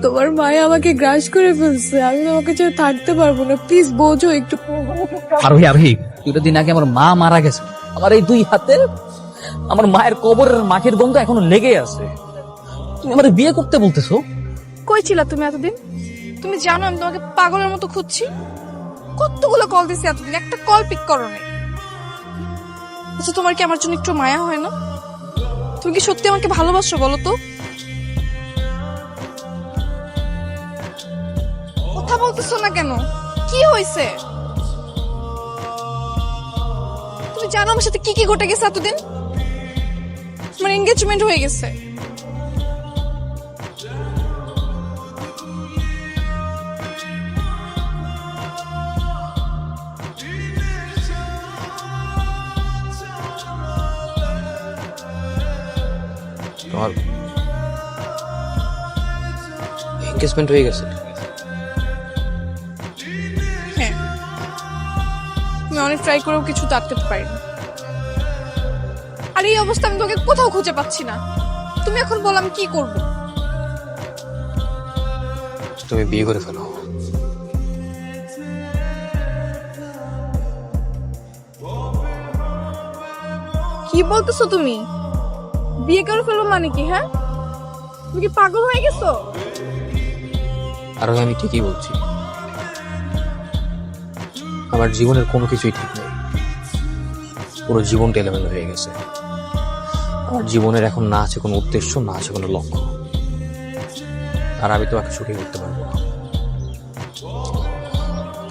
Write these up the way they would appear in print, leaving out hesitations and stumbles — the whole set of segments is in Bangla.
তোমার মায়ে আমাকে গ্রাস করে ফেলছে, আমি তোমাকে ছেড়ে থাকতে পারবো না, প্লিজ বোঝো একটু। আরোহী আরোহী, 2টা দিন আগে আমার মা মারা গেছে, আমার এই 2 হাতে আমার মায়ের কবরের মাটির গন্ধ এখনো লেগে আছে। তুমি আমার বিয়ে করতে বলতেছো? কই ছিলা তুমি এতদিন? তুমি জানো আমি তোমাকে পাগলের মতো খুঁজছি, কতগুলো কল দিছি এতদিন, একটা কল পিক করো না। আচ্ছা তোমার কি আমার জন্য একটু মায়া হয় না? তুমি কি সত্যি আমাকে ভালোবাসো বলো তো? কথা বলতেছো না কেন? কি হয়েছে? তুমি জানো আমার সাথে কি কি ঘটে গেছে এতদিন? আমার এনগেজমেন্ট হয়ে গেছে। তোমার এনগেজমেন্ট হয়ে গেছে? হ্যাঁ, আমি অনেক ট্রাই করেও কিছু আটকাতে পারিনি। আর এই অবস্থা আমি তোকে কোথাও খুঁজে পাচ্ছি না। তুমি এখন বল আমি কি করব? তুমি বিয়ে করে ফেলো। কি বলতেছো তুমি? বিয়ে করে ফেলবো মানে কি? হ্যাঁ, তুমি কি পাগল হয়ে গেছো? আরোহী, আমি ঠিকই বলছি। আমার জীবনের কোনো কিছুই ঠিক নেই, পুরো জীবনটা এলোমেলো হয়ে গেছে। আমার জীবনের এখন না আছে কোনো উদ্দেশ্য, না আছে কোনো লক্ষ্য। আর আমি তোমাকে সুখী করতে পারবো না।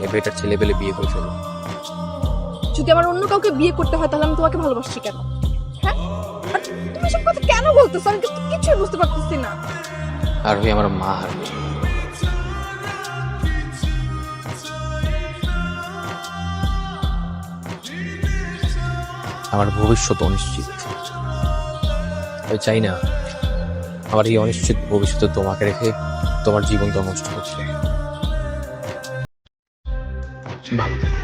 এই বেটার ছেলে পেলে বিয়ে করে ফেলো। যদি আমার অন্য কাউকে বিয়ে করতে হয় তাহলে আমি তোমাকে ভালোবাসছি কেন? হ্যাঁ, আর তুমি সব কথা কেন বলতেছো? আমি কিন্তু কিছুই বুঝতে পারতেছি না। আরোহী, আমার মা হারবে। আমার ভবিষ্যৎ অনিশ্চিত। আমি চাই না আমার এই অনিশ্চিত ভবিষ্যতে তোমাকে রেখে তোমার জীবনটা নষ্ট হচ্ছে। ভালো থেকো।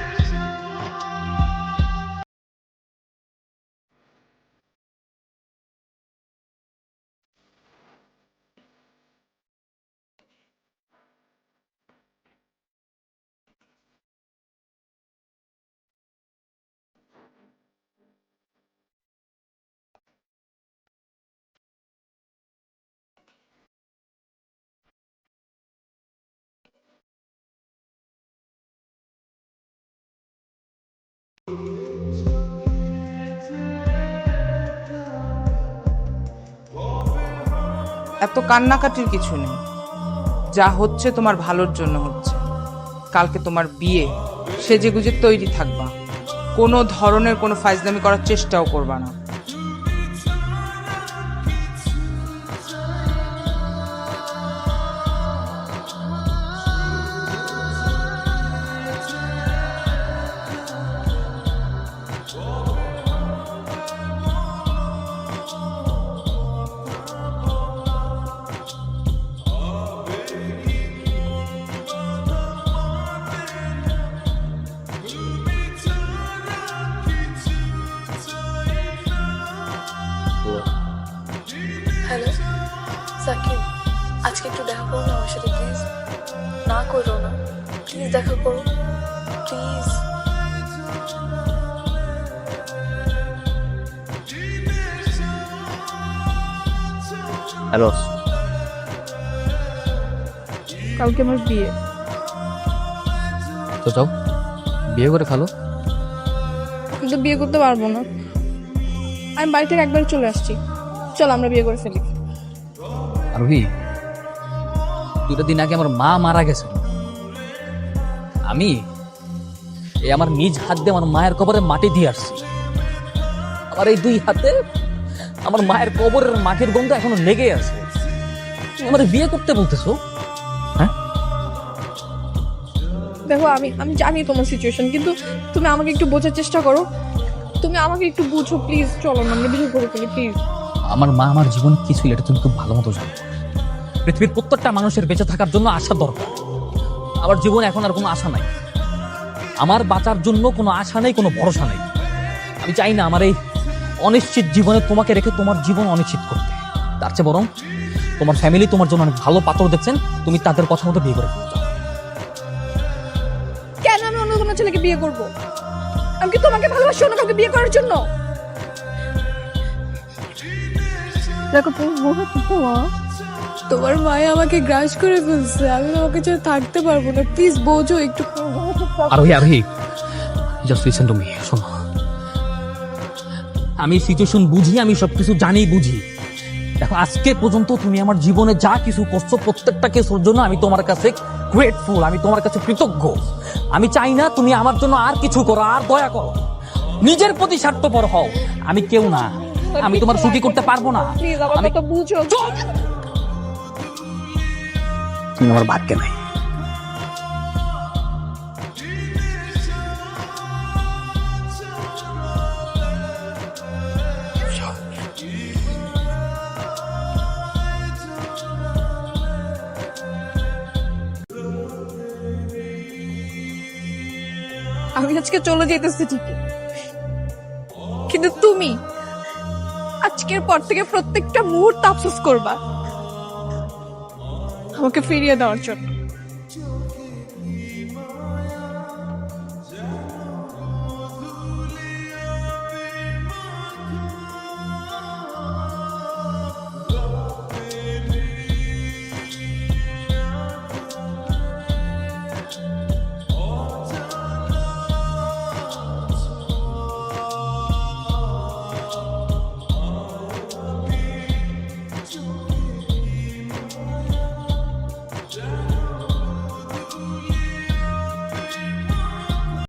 এত কান্নাকাটির কিছু নেই, যা হচ্ছে তোমার ভালোর জন্য হচ্ছে। কালকে তোমার বিয়ে, সেজেগুজে তৈরি থাকবা, কোনো ধরনের কোনো ফাইজলামি করার চেষ্টাও করবা না। হ্যালো সাকিব, আজকে একটু দেখা করো না আমার সাথে প্লিজ। না করো না প্লিজ, দেখা করো প্লিজ। হ্যালো, কালকে আমার বিয়ে। তো যাও বিয়ে করে ফেলো। কিন্তু বিয়ে করতে পারবো না, আমি বাড়ি থেকে একবার চলে আসছি। চল আমরা বিয়ে করে ফেলি। আরোহী, 2টা দিন আগে আমার মা মারা গেছে, আমি এই আমার নিজ হাত দিয়ে আমার মায়ের কবরে মাটি দিয়ে আসছি। আমার এই 2 হাতে আমার মায়ের কবরের মাটির গন্ধ এখনো লেগে আছে। তুমি আমার বিয়ে করতে বলতেছো? হ্যাঁ, দেখো আমি আমি জানি তোমার সিচুয়েশন, কিন্তু তুমি আমাকে একটু বোঝার চেষ্টা করো। তুমি আমাকে একটু বুঝো প্লিজ। চলো না আমরা বিয়ে করে ফেলি প্লিজ। আমার মা আমার জীবন কি ছিল এটা তুমি খুব ভালো মতো জানো। পৃথিবীর প্রত্যেকটা মানুষের বেঁচে থাকার জন্য আশা দরকার। আমার জীবনে এখন আর কোনো আশা নাই, আমার বাঁচার জন্য কোনো আশা নেই, কোনো ভরসা নেই। আমি চাই না আমার এই অনিশ্চিত জীবনে তোমাকে রেখে তোমার জীবন অনিশ্চিত করতে। তার চেয়ে বরং তোমার ফ্যামিলি তোমার জন্য অনেক ভালো পাত্র দেখছেন, তুমি তাদের কথা মতো বিয়ে করে ফেলছো। কেন আমি অন্য কোনো ছেলেকে বিয়ে করব? আমি কি তোমাকে ভালোবাসি অন্য কাউকে বিয়ে করার জন্য? দেখো তুমি তোমার মায়ে আমাকে গ্রাস করে ফেলছে, আমি তোমাকে ছাড়া থাকতে পারবো না, প্লিজ বোঝো একটু। আরোহী জাস্ট লিসেন টু মি, শোনো, আমি সিচুয়েশন বুঝি, আমি সবকিছু জানি বুঝি। দেখো আজকে পর্যন্ত তুমি আমার জীবনে যা কিছু করছো প্রত্যেকটা কিছুর জন্য আমি তোমার কাছে গ্রেটফুল, আমি তোমার কাছে কৃতজ্ঞ। আমি চাই না তুমি আমার জন্য আর কিছু করো, আর দয়া করো, নিজের প্রতি স্বার্থপর হও। আমি কেউ না, আমি তোমার সুখী করতে পারবো না। প্লিজ আমাকে তো বুঝো। তুমি আমার ভাগ্যে নাই। আমি আজকে চলে যেতেছি ঠিকই, কিন্তু তুমি আজকের পর থেকে প্রত্যেকটা মুহূর্ত আফসোস করবা আমাকে ফিরিয়ে দেওয়ার জন্য।